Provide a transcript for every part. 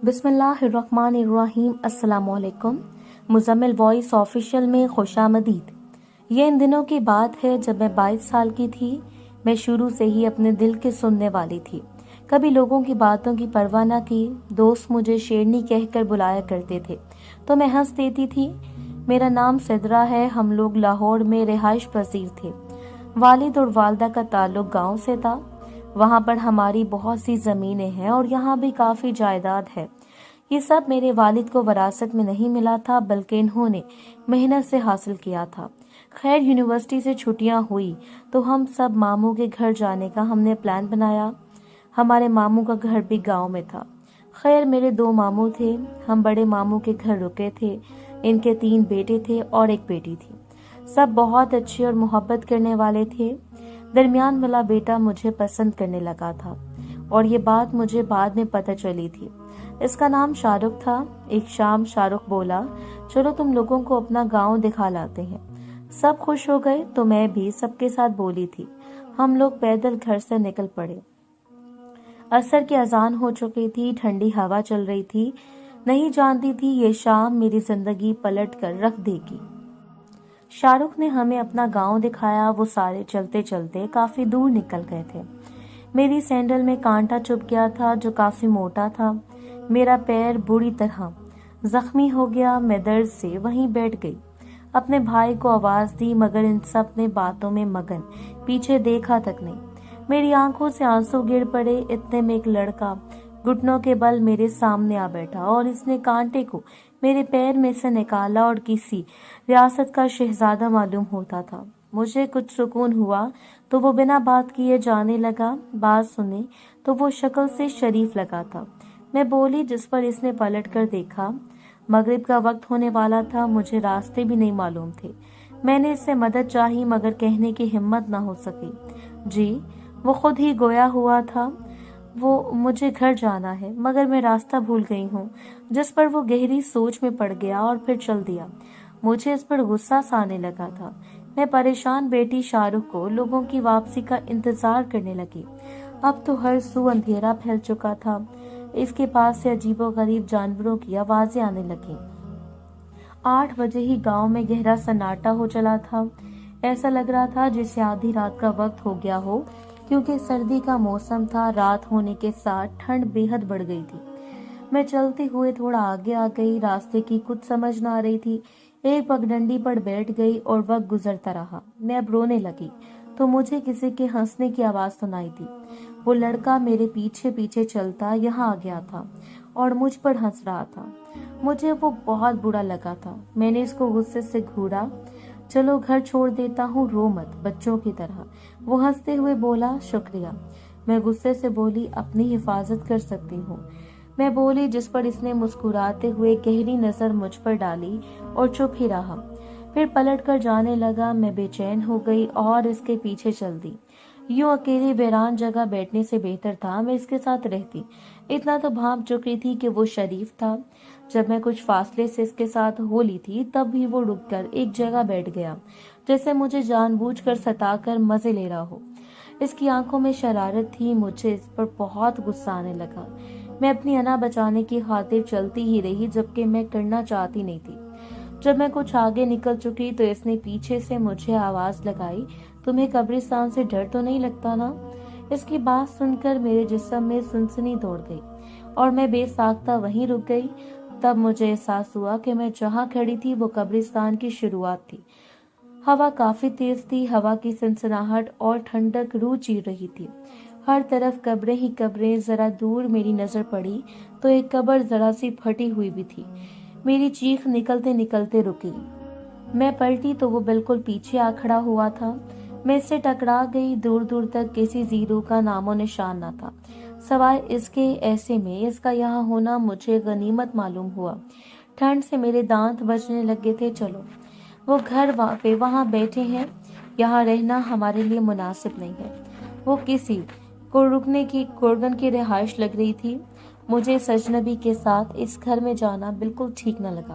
बिस्मिल्लाहिर्रहमानिर्रहीम। अस्सलाम वालेकुम। मुज़म्मिल वॉइस ऑफिशियल में खुशामदीद। ये इन दिनों की बात है जब मैं 22 साल की थी। मैं शुरू से ही अपने दिल के सुनने वाली थी, कभी लोगों की बातों की परवाह न की। दोस्त मुझे शेरनी कहकर बुलाया करते थे तो मैं हंस देती थी। मेरा नाम सिद्रा है। हम लोग लाहौर में रिहाइश पजीर थे। वालिद और वालदा का ताल्लुक गांव से था। वहां पर हमारी बहुत सी जमीनें हैं और यहाँ भी काफी जायदाद है। ये सब मेरे वालिद को विरासत में नहीं मिला था, बल्कि इन्होंने मेहनत से हासिल किया था। खैर, यूनिवर्सिटी से छुट्टियां हुई तो हम सब मामू के घर जाने का हमने प्लान बनाया। हमारे मामू का घर भी गांव में था। खैर, मेरे 2 मामू थे। हम बड़े मामू के घर रुके थे। इनके 3 बेटे थे और एक बेटी थी। सब बहुत अच्छे और मोहब्बत करने वाले थे। दरमियान वाला बेटा मुझे पसंद करने लगा था और ये बात मुझे बाद में पता चली थी। इसका नाम शाहरुख था। एक शाम शाहरुख बोला, चलो तुम लोगों को अपना गांव दिखा लाते हैं। सब खुश हो गए तो मैं भी सबके साथ बोली थी। हम लोग पैदल घर से निकल पड़े। असर की अजान हो चुकी थी। ठंडी हवा चल रही थी। नहीं जानती थी ये शाम मेरी जिंदगी पलट कर रख देगी। शाहरुख ने हमें अपना गांव दिखाया। वो सारे चलते चलते काफी दूर निकल गए थे। मेरी सैंडल में कांटा चुभ गया था जो काफी मोटा था। मेरा पैर बुरी तरह जख्मी हो गया। मैं दर्द से वहीं बैठ गई। अपने भाई को आवाज दी मगर इन सब ने बातों में मगन, पीछे देखा तक नहीं। मेरी आंखों से आंसू गिर पड़े। इतने में एक लड़का घुटनों के बल मेरे सामने आ बैठा और इसने कांटे को मेरे पैर में से निकाला और किसी रियासत का शहजादा मालूम होता था। मुझे कुछ सुकून हुआ तो वो बिना बात किए जाने लगा। बात सुने तो वो शक्ल से शरीफ लगा था। मैं बोली, जिस पर इसने पलट कर देखा। मगरिब का वक्त होने वाला था। मुझे रास्ते भी नहीं मालूम थे। मैंने इससे मदद चाही मगर कहने की हिम्मत ना हो सकी। जी, वो खुद ही गोया हुआ था। वो मुझे घर जाना है मगर मैं रास्ता भूल गई हूँ। जिस पर वो गहरी सोच में पड़ गया और फिर चल दिया। मुझे इस पर गुस्सा सा आने लगा था। मैं परेशान बेटी शाहरुख को लोगों की वापसी का इंतजार करने लगी। अब तो हर सू अंधेरा फैल चुका था। इसके पास से अजीबोगरीब जानवरों की आवाजें आने लगी। 8 बजे ही गांव में गहरा सन्नाटा हो चला था। ऐसा लग रहा था जैसे आधी रात का वक्त हो गया हो, क्योंकि सर्दी का मौसम था। रात होने के साथ ठंड बेहद बढ़ गई थी। मैं चलते हुए थोड़ा आगे आ गई। रास्ते की कुछ समझ न आ रही थी। एक पगडंडी पर बैठ गई और वक्त गुजरता रहा। मैं अब रोने लगी तो मुझे किसी के हंसने की आवाज सुनाई दी। वो लड़का मेरे पीछे पीछे चलता यहाँ आ गया था और मुझ पर हंस रहा था। मुझे वो बहुत बुरा लगा था। मैंने इसको गुस्से से घूरा। चलो घर छोड़ देता हूँ, रो मत, बच्चों की तरह। वो हंसते हुए बोला, शुक्रिया। मैं गुस्से से बोली, अपनी हिफाजत कर सकती हूँ। मैं बोली, जिस पर इसने मुस्कुराते हुए गहरी नजर मुझ पर डाली और चुप ही रहा। फिर पलट कर जाने लगा। मैं बेचैन हो गई और इसके पीछे चल दी। यूं अकेली वीरान जगह बैठने से बेहतर था मैं इसके साथ रहती। इतना तो भांप चुकी थी कि वो शरीफ था। जब मैं कुछ फासले से इसके साथ हो ली थी तब भी वो रुककर एक जगह बैठ गया, जैसे मुझे जानबूझकर सताकर मजे ले रहा हो। इसकी आंखों में शरारत थी। मुझे इस पर बहुत गुस्सा आने लगा। मैं अपनी अना बचाने की खातिर चलती ही रही, जबकि मैं करना चाहती नहीं थी। जब मैं कुछ आगे निकल चुकी तो इसने पीछे से मुझे आवाज लगाई, तुम्हें कब्रिस्तान से डर तो नहीं लगता ना? इसकी बात सुनकर मेरे जिस्म में सनसनी दौड़ गई और मैं बेसाख्ता वहीं रुक गई। तब मुझे एहसास हुआ कि मैं जहाँ खड़ी थी वो कब्रिस्तान की शुरुआत थी। हवा काफी तेज थी। हवा की सनसनाहट और ठंडक रूह चीर रही थी। हर तरफ कब्रें ही कब्रें। जरा दूर मेरी नजर पड़ी तो एक कब्र जरा सी फटी हुई भी थी। मेरी चीख निकलते निकलते रुकी। मैं पलटी तो वो बिल्कुल पीछे आ खड़ा हुआ था। मैं इससे टकरा गई। दूर दूर तक किसी जीरो का नामो निशान न था, सवाए इसके ऐसे में इसका यहाँ होना मुझे गनीमत मालूम हुआ। ठंड से मेरे दांत बजने लगे थे। चलो, वो घर पे वहाँ बैठे हैं। यहाँ रहना हमारे लिए मुनासिब नहीं है। वो किसी को रुकने की कुर्गन की रिहाइश लग रही थी। मुझे इस अजनबी के साथ इस घर में जाना बिल्कुल ठीक न लगा,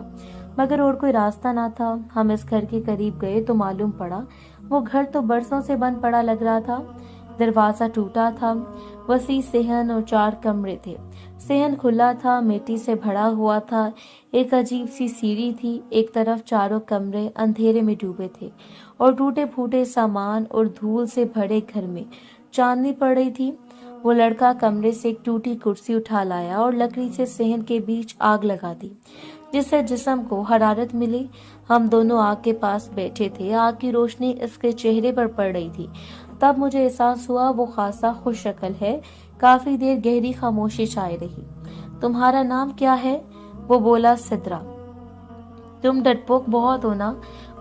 मगर और कोई रास्ता ना था। हम इस घर के करीब गए तो मालूम पड़ा वो घर तो बरसों से बंद पड़ा लग रहा था। दरवाजा टूटा था। वसी सेहन और 4 कमरे थे। सेहन खुला था, मिट्टी से भरा हुआ था। एक अजीब सी सीढ़ी थी। एक तरफ चारों कमरे अंधेरे में डूबे थे और टूटे फूटे सामान और धूल से भरे घर में चांदनी पड़ रही थी। वो लड़का कमरे से एक टूटी कुर्सी उठा लाया और लकड़ी से सेहन के बीच आग लगा दी, जिससे जिस्म को हरारत मिली। हम दोनों आग के पास बैठे थे। आग की रोशनी इसके चेहरे पर पड़ रही थी। तब मुझे एहसास हुआ वो खासा खुश शक्ल है। काफी देर गहरी खामोशी छाई रही। तुम्हारा नाम क्या है? वो बोला, सिद्रा। तुम डरपोक बहुत हो ना?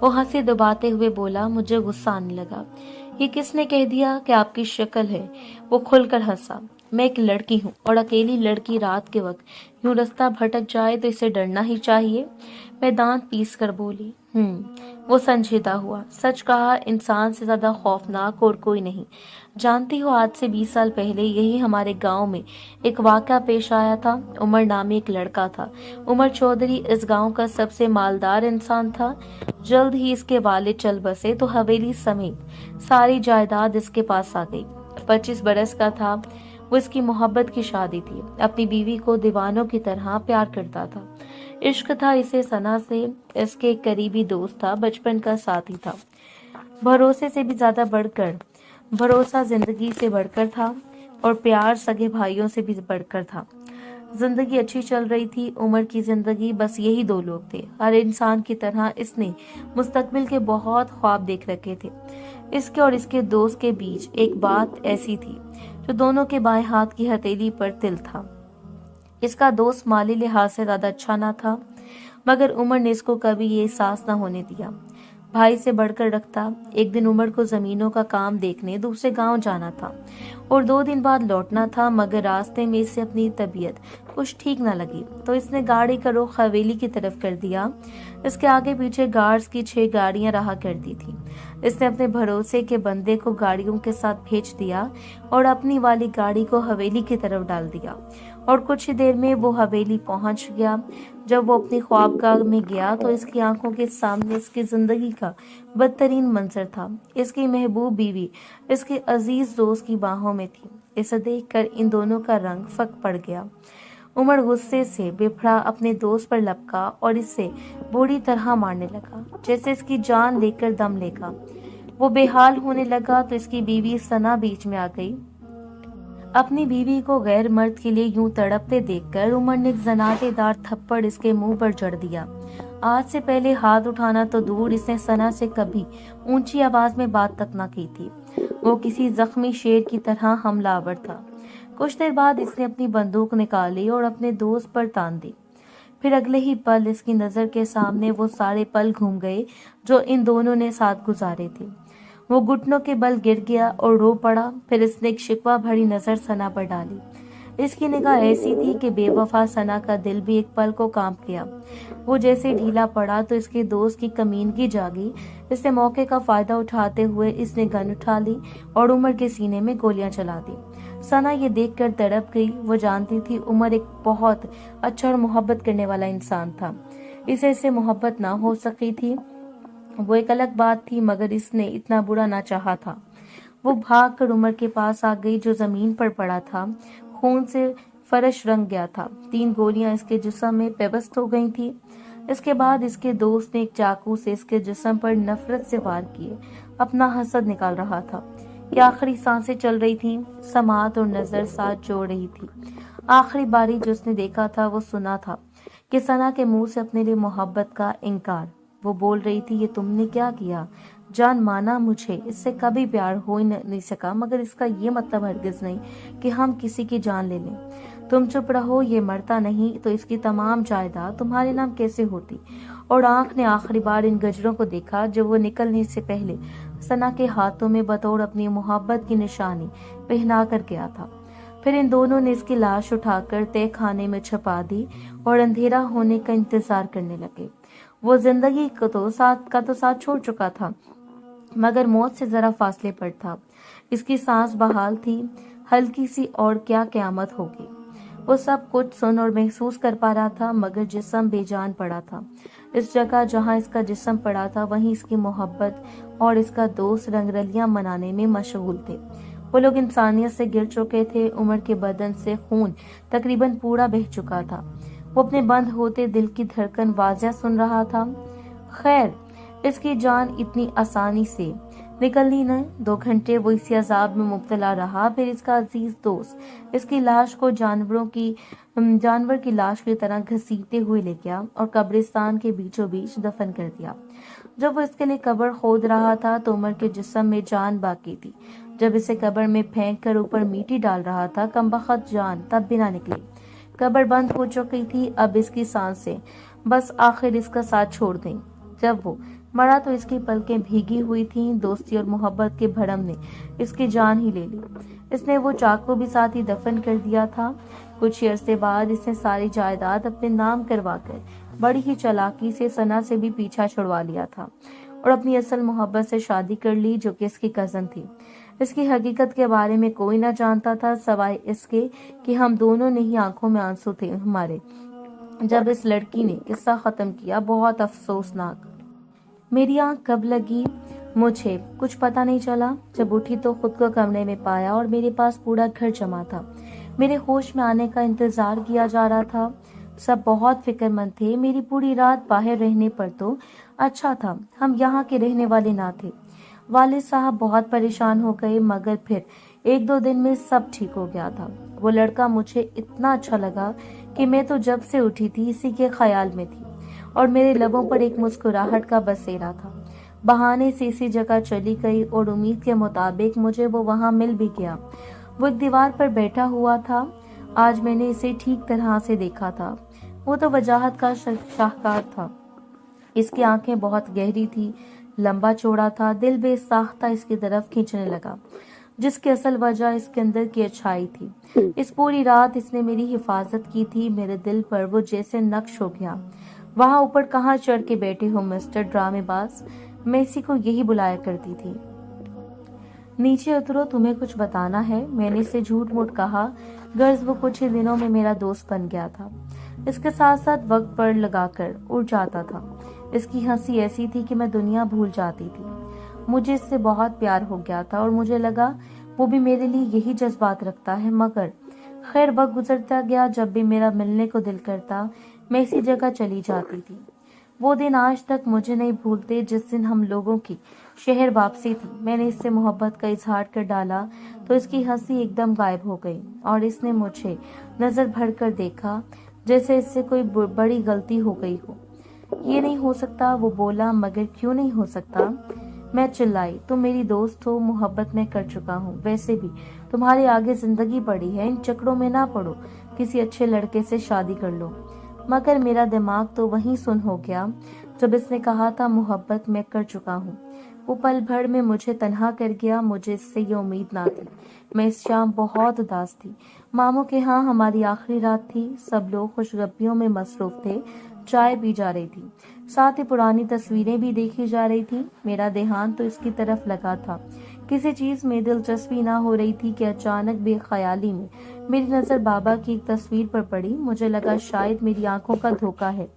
वो हंसी दबाते हुए बोला। मुझे गुस्सा आने लगा। ये किसने कह दिया कि आपकी शक्ल है? वो खुलकर हंसा। मैं एक लड़की हूँ और अकेली लड़की रात के वक्त यूं रास्ता भटक जाए तो इसे डरना ही चाहिए। मैं दांत पीस कर बोली। वो संजीदा हुआ। सच कहा, इंसान से ज्यादा खौफनाक और कोई नहीं। जानती हो, आज से 20 साल पहले यही हमारे गांव में एक वाकया पेश आया था। उमर नामी एक लड़का था। उमर चौधरी इस गांव का सबसे मालदार इंसान था। जल्द ही इसके वालिद चल बसे तो हवेली समेत सारी जायदाद इसके पास आ गई। 25 बरस का था। वो इसकी मोहब्बत की शादी थी। अपनी बीवी को दीवानों की तरह प्यार करता था। इश्क था इसे सना से। इसके एक करीबी दोस्त था, बचपन का साथी था। भरोसे से भी ज्यादा बढ़कर भरोसा जिंदगी से बढ़कर था और प्यार सगे भाइयों से भी बढ़कर था। जिंदगी अच्छी चल रही थी। उमर की जिंदगी बस यही 2 लोग थे। हर इंसान की तरह इसने मुस्तकबिल के बहुत ख्वाब देख रखे थे। इसके और इसके दोस्त के बीच एक बात ऐसी थी जो दोनों के बाएं हाथ की हथेली पर तिल था। इसका दोस्त माली लिहाज से ज्यादा अच्छा ना था, मगर उमर ने इसको कभी ये एहसास न होने दिया। भाई से बढ़कर रखता। एक दिन उमर को जमीनों का काम देखने दूसरे गांव जाना था और 2 दिन बाद लौटना था, मगर रास्ते में इसे अपनी तबीयत कुछ ठीक न लगी तो इसने गाड़ी का रुख हवेली की तरफ कर दिया। इसके आगे पीछे गार्ड्स की 6 गाड़ियां रहा करती थी। इसने अपने भरोसे के बंदे को गाड़ियों के साथ भेज दिया और अपनी वाली गाड़ी को हवेली की तरफ डाल दिया और कुछ ही देर में वो हवेली पहुंच गया। जब वो अपनी ख्वाबगाह में गया तो इसकी आंखों के सामने इसकी जिंदगी का बदतरीन मंजर था। इसकी महबूब बीवी इसके अजीज दोस्त की बाहों में थी। इसे देखकर इन दोनों का रंग फक पड़ गया। उमर गुस्से से बिफड़ा अपने दोस्त पर लपका और इससे बुरी तरह मारने लगा, जैसे इसकी जान लेकर दम लेगा। वो बेहाल होने लगा तो इसकी बीवी सना बीच में आ गई। अपनी बीवी को गैर मर्द के लिए यूं तड़पते देखकर उमर ने एक जनाटेदार थप्पड़ इसके मुंह पर जड़ दिया। आज से पहले हाथ उठाना तो दूर, इसने सना से कभी ऊंची आवाज में बात तक न की थी। वो किसी जख्मी शेर की तरह हमलावर था। कुछ देर बाद इसने अपनी बंदूक निकाली और अपने दोस्त पर तान दी। फिर अगले ही पल इसकी नजर के सामने वो सारे पल घूम गए जो इन दोनों ने साथ गुजारे थे। वो घुटनों के बल गिर गया और रो पड़ा। फिर इसने एक शिकवा भरी नजर सना पर डाली। इसकी निगाह ऐसी थी कि बेवफा सना का दिल भी एक पल को कांप गया। वो जैसे ढीला पड़ा तो इसके दोस्त की कमीनगी जागी। इसने मौके का फायदा उठाते हुए इसने गन उठा ली और उमर के सीने में गोलियां चला दी। सना ये देखकर तड़प गई। वो जानती थी उमर एक बहुत अच्छा और मोहब्बत करने वाला इंसान था। इसे इससे मोहब्बत ना हो सकी थी वो एक अलग बात थी, मगर इसने इतना बुरा ना चाहा था। वो भागकर उमर के पास आ गई जो जमीन पर पड़ा था। खून से फर्श रंग गया था। 3 गोलियां इसके जिस्म में पेवस्त हो गई थी। इसके बाद इसके दोस्त ने एक चाकू से इसके जिस्म पर नफरत से वार किए। अपना हसद निकाल रहा था। ये आखिरी सांसें चल रही थीं। समात और नजर साथ जोड़ रही थी। आखिरी बारी जो उसने देखा था वो सुना था कि सना के मुंह से अपने लिए मोहब्बत का इनकार। वो बोल रही थी, ये तुमने क्या किया? जान माना मुझे, इससे कभी प्यार हो ही नहीं सका, मगर इसका ये मतलब हरगिज नहीं कि हम किसी की जान ले लें। तुम चुप रहो, ये मरता नहीं तो इसकी तमाम जायदाद तुम्हारे नाम कैसे होती? और आंख ने आखिरी बार इन गजरों को देखा जो वो निकलने से पहले सना के हाथों में बतौर अपनी मोहब्बत की निशानी पहना कर गया था। फिर इन दोनों ने इसकी लाश उठाकर तय खाने में छुपा दी और अंधेरा होने का इंतजार करने लगे। वो जिंदगी को तो साथ छोड़ चुका था, मगर मौत से जरा फासले पर था। इसकी सांस बहाल थी, हल्की सी, और क्या क़यामत होगी। वो सब कुछ सुन और महसूस कर पा रहा था, मगर जिस्म बेजान पड़ा था। इस जगह जहां इसका जिस्म पड़ा था वहीं इसकी मोहब्बत और इसका दोस्त रंगरलियां मनाने में मशगूल थे। वो लोग इंसानियत से गिर चुके थे। उमर के बदन से खून तकरीबन पूरा बह चुका था। वो अपने बंद होते दिल की धड़कन वाज़िह सुन रहा था। खैर, इसकी जान इतनी आसानी से निकलनी न। 2 घंटे वो इसी अजाब में मुब्तला रहा। फिर इसका अजीज दोस्त इसकी लाश को जानवर की लाश की तरह घसीटते हुए ले गया और कब्रिस्तान के बीचों बीच दफन कर दिया। जब वो इसके लिए कब्र खोद रहा था तो उमर के जिस्म में जान बाकी थी। जब इसे कब्र में फेंक कर ऊपर मिट्टी डाल रहा था, कमबख्त जान तब भी ना निकली। कब्र बंद हो चुकी थी। अब इसकी सांसें बस आखिर इसका साथ छोड़ दें। जब वो मरा तो इसकी पलकें भीगी हुई थीं। दोस्ती और मोहब्बत के भरम ने इसकी जान ही ले ली। इसने वो चाकू भी साथ ही दफन कर दिया था। कुछ अरसे बाद इसने सारी जायदाद अपने नाम करवाकर बड़ी ही चालाकी से सना से भी पीछा छुड़वा लिया था और अपनी असल मोहब्बत से शादी कर ली, जो कि इसकी कजन थी। इसकी हकीकत के बारे में कोई ना जानता था सवाए इसके कि हम दोनों ने ही आंखों में आंसू थे हमारे जब इस लड़की ने किस्सा खत्म किया। बहुत अफसोसनाक। मेरी आंख कब लगी मुझे कुछ पता नहीं चला। जब उठी तो खुद को कमरे में पाया और मेरे पास पूरा घर जमा था। मेरे होश में आने का इंतजार किया जा रहा था। सब बहुत फिक्रमंद थे। मेरी पूरी रात बाहर रहने पर तो अच्छा था, हम यहाँ के रहने वाले ना थे। वालिद साहब बहुत परेशान हो गए, मगर फिर 1-2 दिन में सब ठीक हो गया था। वो लड़का मुझे इतना अच्छा लगा कि मैं तो जब से उठी थी इसी के ख्याल में थी और मेरे लबों पर एक मुस्कुराहट का बसेरा था। बहाने से इसी जगह चली गई और उम्मीद के मुताबिक मुझे वो वहां मिल भी गया। वो एक दीवार पर बैठा हुआ था। आज मैंने इसे ठीक तरह से देखा था। वो तो वजाहत का शाहकार था। इसकी आंखें बहुत गहरी थी, लंबा चौड़ा था। दिल बेसाख्ता इसकी तरफ खींचने लगा, जिसकी असल वजह इसके अंदर की अच्छाई थी। इस पूरी रात इसने मेरी हिफाजत की थी। मेरे दिल पर वो जैसे नक्श हो गया। वहां ऊपर कहाँ चढ़ के बैठे हो मिस्टर ड्रामेबाज, मैं इसी को यही बुलाया करती थी। नीचे उतरो, तुम्हें कुछ बताना है, मैंने इसे झूठ मूठ कहा। गर्ज वो कुछ ही दिनों में मेरा दोस्त बन गया था। इसके साथ साथ वक्त पर लगाकर उड़ जाता था। इसकी हंसी ऐसी थी कि मैं दुनिया भूल जाती थी। मुझे इससे बहुत प्यार हो गया था और मुझे लगा वो भी मेरे लिए यही जज्बात रखता है। मगर खैर वक्त गुजरता गया। जब भी मेरा मिलने को दिल करता मैं इसी जगह चली जाती थी। वो दिन आज तक मुझे नहीं भूलते जिस दिन हम लोगों की शहर वापसी थी। मैंने इससे मोहब्बत का इजहार कर डाला तो इसकी हंसी एकदम गायब हो गई और इसने मुझे नजर भर कर देखा, जैसे इससे कोई बड़ी गलती हो गई हो। ये नहीं हो सकता, वो बोला। मगर क्यों नहीं हो सकता? मैं चिल्लाई। तुम मेरी दोस्त हो, मोहब्बत में कर चुका हूँ। वैसे भी तुम्हारे आगे जिंदगी पड़ी है, इन चक्रों में ना पड़ो, किसी अच्छे लड़के से शादी कर लो। मगर मेरा दिमाग तो वहीं सुन हो गया जब इसने कहा था मोहब्बत मैं कर चुका हूँ। वो पल भर में मुझे तन्हा कर गया। मुझे इससे ये उम्मीद ना थी। मैं इस शाम बहुत उदास थी। मामू के यहाँ हमारी आखिरी रात थी। सब लोग खुशगपियों में मसरूफ थे। चाय पी जा रही थी, साथ ही पुरानी तस्वीरें भी देखी जा रही थी। मेरा ध्यान तो इसकी तरफ लगा था। किसी चीज में दिलचस्पी ना हो रही थी कि अचानक बेख्याली में मेरी नजर बाबा की एक तस्वीर पर पड़ी। मुझे लगा शायद मेरी आंखों का धोखा है,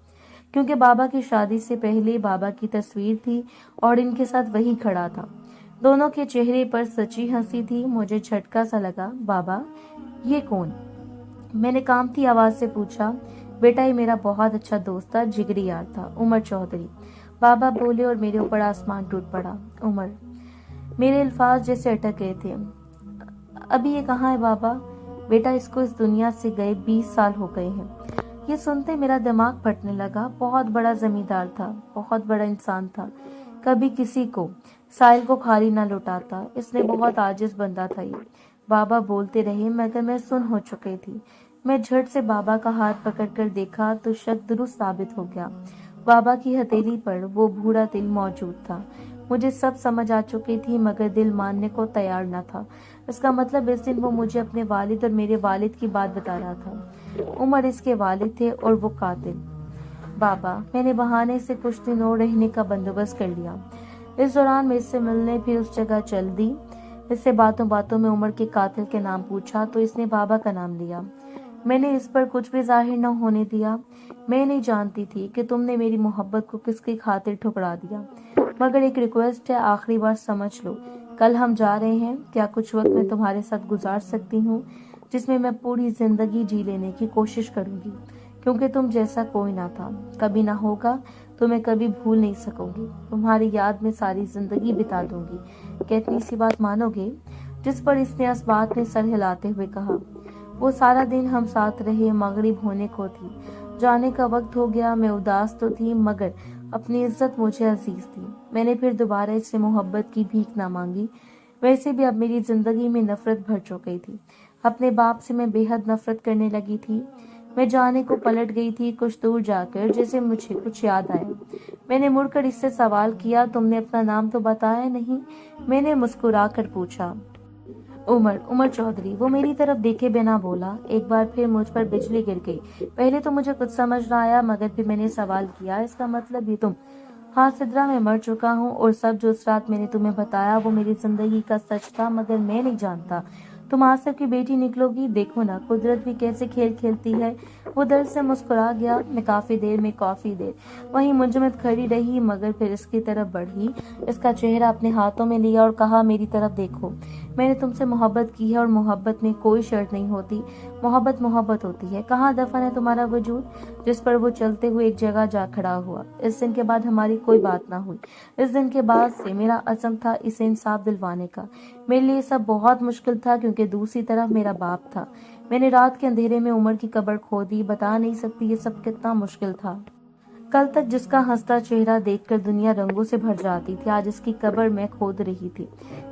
क्योंकि बाबा की शादी से पहले बाबा की तस्वीर थी और इनके साथ वही खड़ा था। दोनों के चेहरे पर सच्ची हंसी थी। मुझे झटका सा लगा। बाबा, ये कौन? मैंने कांपती आवाज से पूछा। बेटा, ये मेरा बहुत अच्छा दोस्त था, जिगरी यार था, उमर चौधरी, बाबा बोले और मेरे ऊपर आसमान टूट पड़ा। उमर, मेरे अल्फाज जैसे अटक गए थे। अभी ये कहाँ है बाबा? बेटा, इसको इस दुनिया से गए 20 साल हो गए हैं। ये सुनते मेरा दिमाग फटने लगा। बहुत बड़ा जमींदार था, बहुत बड़ा इंसान था, कभी किसी को साहिल को खाली ना लौटाता। इसने बहुत आजिज बंदा था ये। बाबा बोलते रहे मगर मैं सुन हो चुकी थी। मैं झट से बाबा का हाथ पकड़कर देखा तो शक दुरुस्त साबित हो गया। बाबा की हथेली पर वो भूरा तिल मौजूद था। मुझे सब समझ आ चुकी थी मगर दिल मानने को तैयार न था। इसका मतलब इस दिन वो मुझे अपने वालिद और मेरे वालिद की बात बता रहा था। उमर इसके वालिद थे और वो कातिल। बाबा, मैंने बहाने से कुछ दिन और रहने का बंदोबस्त कर लिया। इस दौरान मैं इससे मिलने फिर उस जगह चल दी। इससे बातों बातों में उमर के कातिल के नाम पूछा तो इसने बाबा का नाम लिया। मैंने इस पर कुछ भी जाहिर न होने दिया। मैं नहीं जानती थी कि तुमने मेरी मोहब्बत को किसकी खातिर ठुकरा दिया, मगर एक रिक्वेस्ट है, आखिरी बार समझ लो। कल हम जा रहे हैं, क्या कुछ वक्त मैं तुम्हारे साथ गुजार सकती हूँ जिसमें मैं पूरी जिंदगी जी लेने की कोशिश करूंगी, क्योंकि तुम जैसा कोई ना था, कभी ना होगा, तुम्हें कभी भूल नहीं सकूंगी, तुम्हारी याद में सारी जिंदगी बिता दूंगी। क्या इतनी सी बात मानोगे? जिस पर इसने असबात ने सर हिलाते हुए कहा। वो सारा दिन हम साथ रहे, मगरिब होने को थी, जाने का वक्त हो गया। मैं उदास तो थी मगर अपनी इज्जत मुझे अजीज थी। मैंने फिर दोबारा इससे मोहब्बत की भीख ना मांगी। वैसे भी अब मेरी जिंदगी में नफरत भर चुकी थी। अपने बाप से मैं बेहद नफरत करने लगी थी। मैं जाने को पलट गई थी कुछ दूर जाकर, जैसे मुझे कुछ याद आया। मैंने मुड़कर इससे सवाल किया, तुमने अपना नाम तो बताया नहीं? मैंने मुस्कुरा कर पूछा। उमर चौधरी। वो मेरी तरफ देखे बिना बोला। एक बार फिर मुझ पर बिजली गिर गई। पहले तो मुझे कुछ समझ ना आया, मगर फिर मैंने सवाल किया, इसका मतलब ये तुम? हाँ सिद्रा, मैं मर चुका हूँ और सब जो उस रात मैंने तुम्हें बताया वो मेरी जिंदगी का सच था, मगर मैं नहीं जानता तुम आसिफ की बेटी निकलोगी। देखो ना कुदरत भी कैसे खेल खेलती है। वो दर्द से मुस्कुरा गया। मैं काफी देर वहीं मुंजमद खड़ी रही, मगर फिर इसकी तरफ बढ़ी, इसका चेहरा अपने हाथों में लिया और कहा, मेरी तरफ देखो, मैंने तुमसे मोहब्बत की है और मोहब्बत में कोई शर्त नहीं होती। मोहब्बत होती है। कहाँ दफन है तुम्हारा वजूद? जिस पर वो चलते हुए एक जगह जा खड़ा हुआ। इस दिन के बाद हमारी कोई बात ना हुई। इस दिन के बाद से मेरा अज़म था इसे इंसाफ दिलवाने का। मेरे लिए सब बहुत मुश्किल था, क्योंकि दूसरी तरफ मेरा बाप था। मैंने रात के अंधेरे में उमर की कब्र खोदी। बता नहीं सकती ये सब कितना मुश्किल था। कल तक जिसका हंसता चेहरा देखकर दुनिया रंगों से भर जाती थी, आज इसकी कब्र मैं खोद रही थी।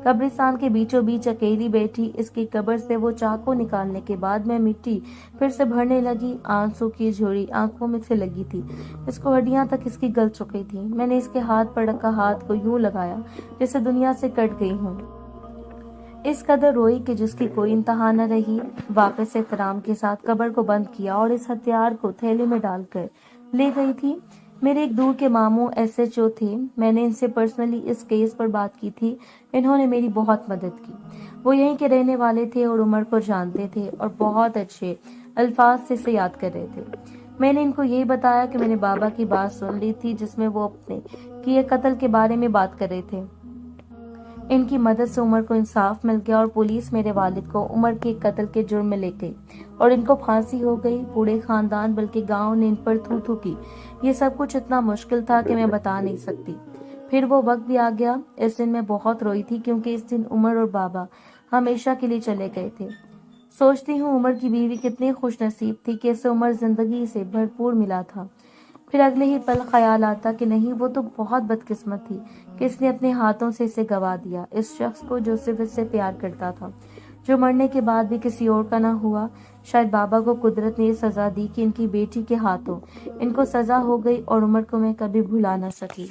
कब्रिस्तान के बीचों बीच अकेली बैठी इसकी कब्र से वो चाकू निकालने के बाद मैं मिट्टी फिर से भरने लगी। आंसू की झोरी आंखों में से लगी थी। इसको हड्डियां तक इसकी गल चुकी थी। मैंने इसके हाथ पर रखा हाथ को यूं लगाया जैसे दुनिया से कट गई हूँ। इस कदर रोई कि जिसकी कोई इंतहा न रही। वापस एहतराम के साथ कब्र को बंद किया और इस हथियार को थैले में डालकर ले गई थी। मेरे एक दूर के मामू SHO थे। मैंने इनसे पर्सनली इस केस पर बात की थी। इन्होंने मेरी बहुत मदद की। वो यहीं के रहने वाले थे और उमर को जानते थे और बहुत अच्छे अल्फाज से इसे याद कर रहे थे। मैंने इनको यही बताया कि मैंने बाबा की बात सुन ली थी, जिसमें वो अपने किए कत्ल के बारे में बात कर रहे थे। इनकी मदद से उमर को इंसाफ मिल गया और पुलिस मेरे वालिद को उमर के कत्ल के जुर्म में ले गई और इनको फांसी हो गई। पूरे खानदान बल्कि गांव ने इन पर थू थू की। ये सब कुछ इतना मुश्किल था कि मैं बता नहीं सकती। फिर वो वक्त भी आ गया। इस दिन मैं बहुत रोई थी, क्योंकि इस दिन उमर और बाबा हमेशा के लिए चले गए थे। सोचती हूँ उमर की बीवी कितनी खुश नसीब थी कि इसे उमर जिंदगी से भरपूर मिला था। फिर अगले ही पल ख्याल आता कि नहीं, वो तो बहुत बदकिस्मत थी कि इसने अपने हाथों से इसे गवा दिया, इस शख्स को जो सिर्फ इससे प्यार करता था, जो मरने के बाद भी किसी और का ना हुआ। शायद बाबा को कुदरत ने ये सजा दी कि इनकी बेटी के हाथों इनको सजा हो गई और उमर को मैं कभी भुला ना सकी।